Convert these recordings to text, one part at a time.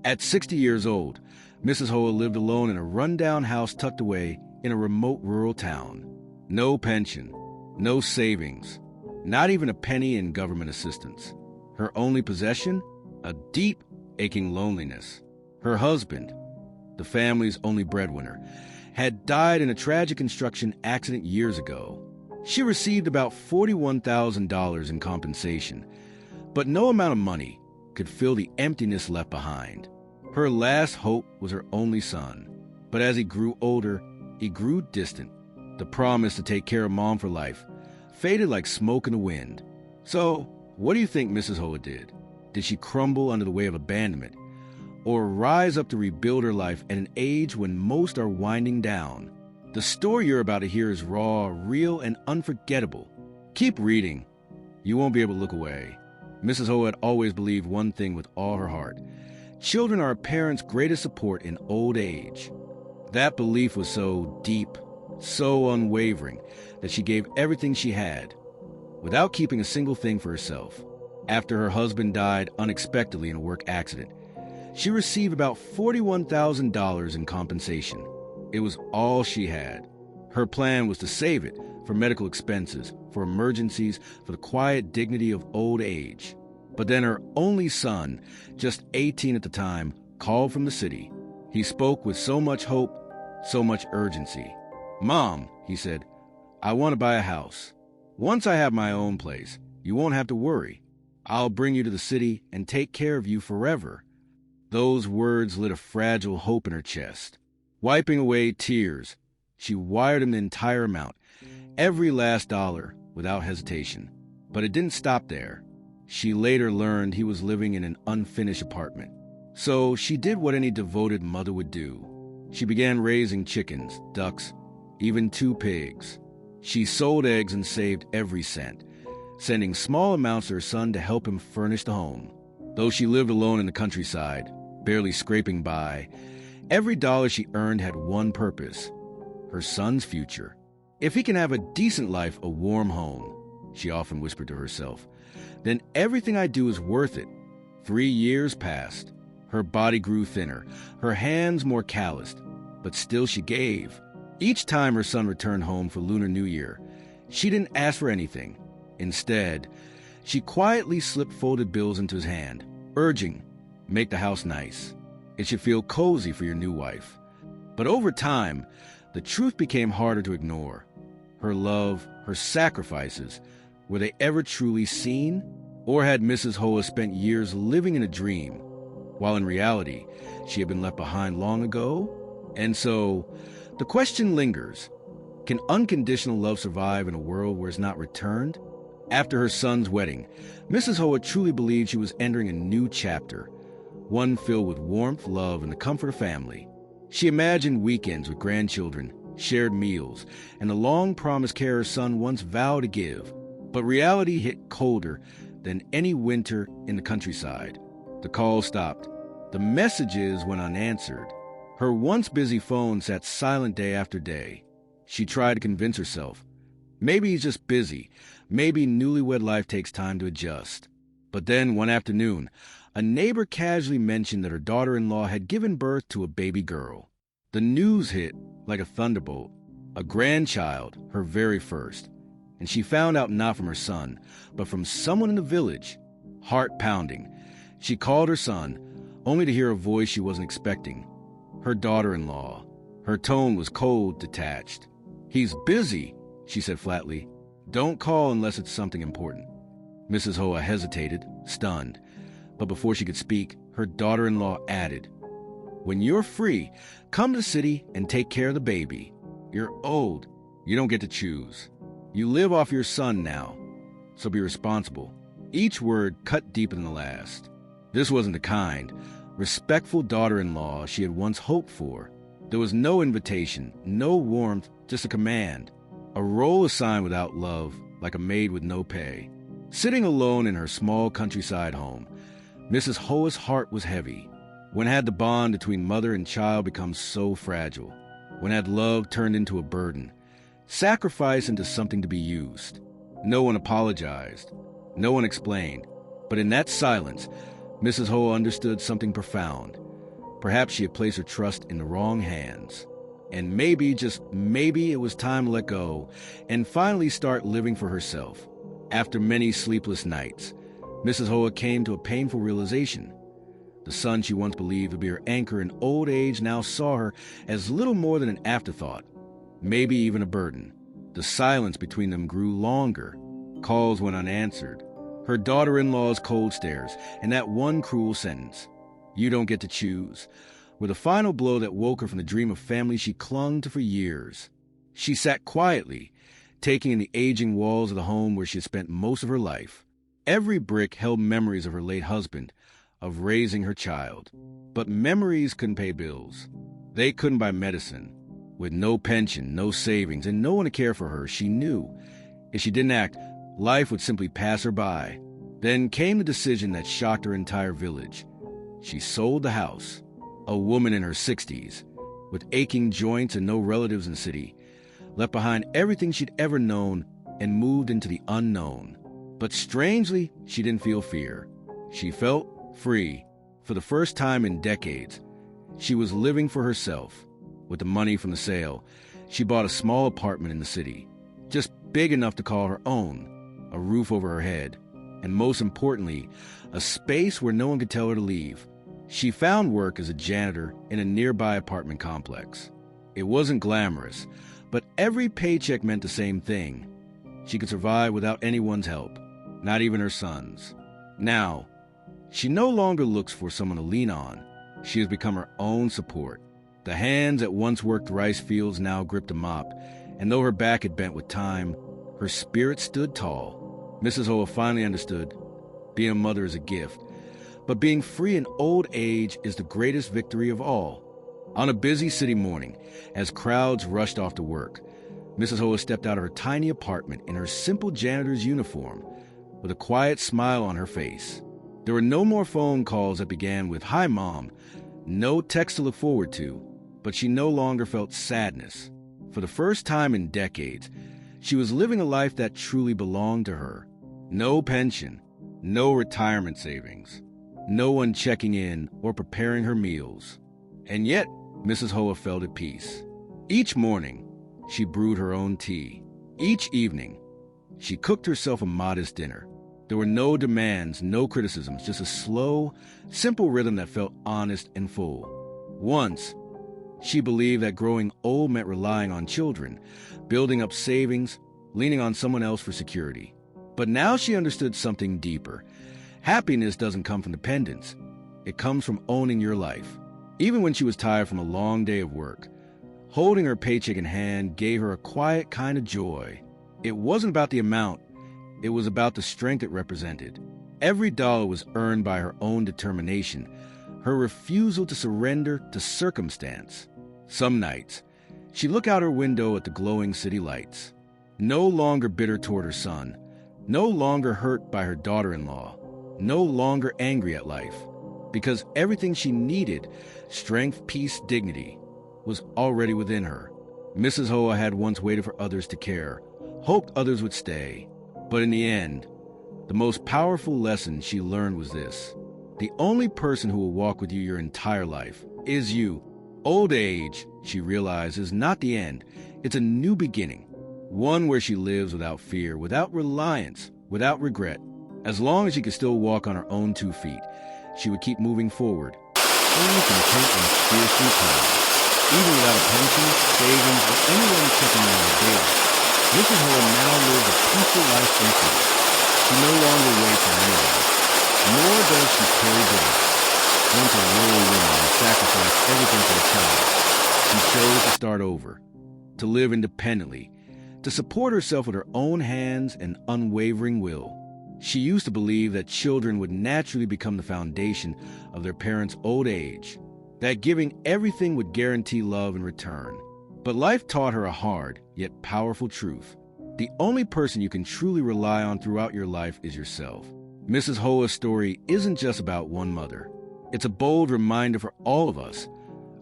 At 60 years old, Mrs. Hoa lived alone in a rundown house tucked away in a remote rural town. No pension, no savings, not even a penny in government assistance. Her only possession? A deep, aching loneliness. Her husband, the family's only breadwinner, had died in a tragic construction accident years ago. She received about $41,000 in compensation, but no amount of money could fill the emptiness left behind. Her last hope was her only son, but as he grew older, he grew distant. The promise to take care of Mom for life faded like smoke in the wind. So, what do you think Mrs. Hoa did? Did she crumble under the weight of abandonment, or rise up to rebuild her life at an age when most are winding down? The story you're about to hear is raw, real, and unforgettable. Keep reading. You won't be able to look away. Mrs. Hoa had always believed one thing with all her heart. Children are a parent's greatest support in old age. That belief was so deep, so unwavering, that she gave everything she had, without keeping a single thing for herself. After her husband died unexpectedly in a work accident, she received about $41,000 in compensation. It was all she had. Her plan was to save it for medical expenses, for emergencies, for the quiet dignity of old age. But then her only son, just 18 at the time, called from the city. He spoke with so much hope, so much urgency. "Mom," he said, "I want to buy a house. Once I have my own place, you won't have to worry. I'll bring you to the city and take care of you forever." Those words lit a fragile hope in her chest. Wiping away tears, she wired him the entire amount, every last dollar, without hesitation. But it didn't stop there. She later learned he was living in an unfinished apartment. So she did what any devoted mother would do. She began raising chickens, ducks, even 2 pigs. She sold eggs and saved every cent, sending small amounts to her son to help him furnish the home. Though she lived alone in the countryside, barely scraping by, every dollar she earned had one purpose: her son's future. If he can have a decent life, a warm home, she often whispered to herself, then everything I do is worth it. 3 years passed. Her body grew thinner, her hands more calloused, but still she gave. Each time her son returned home for Lunar New Year, she didn't ask for anything. Instead, she quietly slipped folded bills into his hand, urging, "Make the house nice. It should feel cozy for your new wife." But over time, the truth became harder to ignore. Her love, her sacrifices, were they ever truly seen? Or had Mrs. Hoa spent years living in a dream, while in reality, she had been left behind long ago? And so, the question lingers: can unconditional love survive in a world where it's not returned? After her son's wedding, Mrs. Hoa truly believed she was entering a new chapter, one filled with warmth, love, and the comfort of family. She imagined weekends with grandchildren, shared meals, and the long-promised care her son once vowed to give. But reality hit colder than any winter in the countryside. The calls stopped. The messages went unanswered. Her once busy phone sat silent day after day. She tried to convince herself, maybe he's just busy. Maybe newlywed life takes time to adjust. But then one afternoon, a neighbor casually mentioned that her daughter-in-law had given birth to a baby girl. The news hit like a thunderbolt. A grandchild, her very first. And she found out not from her son, but from someone in the village. Heart pounding, she called her son, only to hear a voice she wasn't expecting. Her daughter-in-law. Her tone was cold, detached. "He's busy," she said flatly. "Don't call unless it's something important." Mrs. Hoa hesitated, stunned. But before she could speak, her daughter-in-law added, "When you're free, come to the city and take care of the baby. You're old. You don't get to choose. You live off your son now, so be responsible." Each word cut deeper than the last. This wasn't the kind, respectful daughter-in-law she had once hoped for. There was no invitation, no warmth, just a command. A role assigned without love, like a maid with no pay. Sitting alone in her small countryside home, Mrs. Hoa's heart was heavy. When had the bond between mother and child become so fragile? When had love turned into a burden? Sacrifice into something to be used? No one apologized. No one explained. But in that silence, Mrs. Hoa understood something profound. Perhaps she had placed her trust in the wrong hands. And maybe, just maybe, it was time to let go and finally start living for herself. After many sleepless nights, Mrs. Hoa came to a painful realization. The son she once believed would be her anchor in old age now saw her as little more than an afterthought, maybe even a burden. The silence between them grew longer. Calls went unanswered. Her daughter-in-law's cold stares, and that one cruel sentence, "You don't get to choose," were the final blow that woke her from the dream of family she clung to for years. She sat quietly, taking in the aging walls of the home where she had spent most of her life. Every brick held memories of her late husband, of raising her child. But memories couldn't pay bills. They couldn't buy medicine. With no pension, no savings, and no one to care for her, she knew if she didn't act, life would simply pass her by. Then came the decision that shocked her entire village. She sold the house. A woman in her 60s, with aching joints and no relatives in the city, left behind everything she'd ever known and moved into the unknown. But strangely, she didn't feel fear. She felt free. For the first time in decades, she was living for herself. With the money from the sale, she bought a small apartment in the city, just big enough to call her own, a roof over her head, and most importantly, a space where no one could tell her to leave. She found work as a janitor in a nearby apartment complex. It wasn't glamorous, but every paycheck meant the same thing. She could survive without anyone's help, not even her son's. Now, she no longer looks for someone to lean on. She has become her own support. The hands that once worked rice fields now gripped a mop, and though her back had bent with time, her spirit stood tall. Mrs. Hoa finally understood. Being a mother is a gift, but being free in old age is the greatest victory of all. On a busy city morning, as crowds rushed off to work, Mrs. Hoa stepped out of her tiny apartment in her simple janitor's uniform, with a quiet smile on her face. There were no more phone calls that began with, "Hi, Mom," no text to look forward to, but she no longer felt sadness. For the first time in decades, she was living a life that truly belonged to her. No pension, no retirement savings, no one checking in or preparing her meals. And yet, Mrs. Hoa felt at peace. Each morning, she brewed her own tea. Each evening, she cooked herself a modest dinner. There were no demands, no criticisms, just a slow, simple rhythm that felt honest and full. Once, she believed that growing old meant relying on children, building up savings, leaning on someone else for security. But now she understood something deeper. Happiness doesn't come from dependence. It comes from owning your life. Even when she was tired from a long day of work, holding her paycheck in hand gave her a quiet kind of joy. It wasn't about the amount. It was about the strength it represented. Every dollar was earned by her own determination, her refusal to surrender to circumstance. Some nights, she'd look out her window at the glowing city lights, no longer bitter toward her son, no longer hurt by her daughter-in-law, no longer angry at life, because everything she needed, strength, peace, dignity, was already within her. Mrs. Hoa had once waited for others to care, hoped others would stay. But in the end, the most powerful lesson she learned was this: the only person who will walk with you your entire life is you. Old age, she realized, is not the end. It's a new beginning, one where she lives without fear, without reliance, without regret. As long as she could still walk on her own 2 feet, she would keep moving forward, only content and fiercely proud. Even without a pension, savings, or anyone checking on her daily, Mrs. Hoa now lives a peaceful life in peace. She no longer waits on anyone, nor does she carry bitterness. Once a rural woman and sacrificed everything for the child, she chose to start over, to live independently, to support herself with her own hands and unwavering will. She used to believe that children would naturally become the foundation of their parents' old age, that giving everything would guarantee love in return. But life taught her a hard, yet powerful truth. The only person you can truly rely on throughout your life is yourself. Mrs. Hoa's story isn't just about one mother. It's a bold reminder for all of us,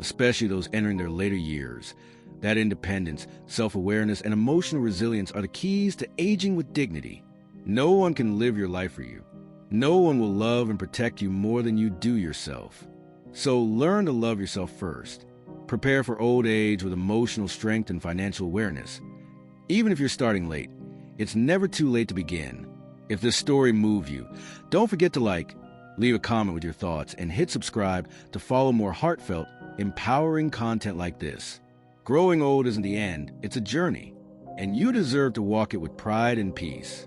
especially those entering their later years, that independence, self-awareness, and emotional resilience are the keys to aging with dignity. No one can live your life for you. No one will love and protect you more than you do yourself. So learn to love yourself first. Prepare for old age with emotional strength and financial awareness. Even if you're starting late, it's never too late to begin. If this story moved you, don't forget to leave a comment with your thoughts, and hit subscribe to follow more heartfelt, empowering content like this. Growing old isn't the end, it's a journey, and you deserve to walk it with pride and peace.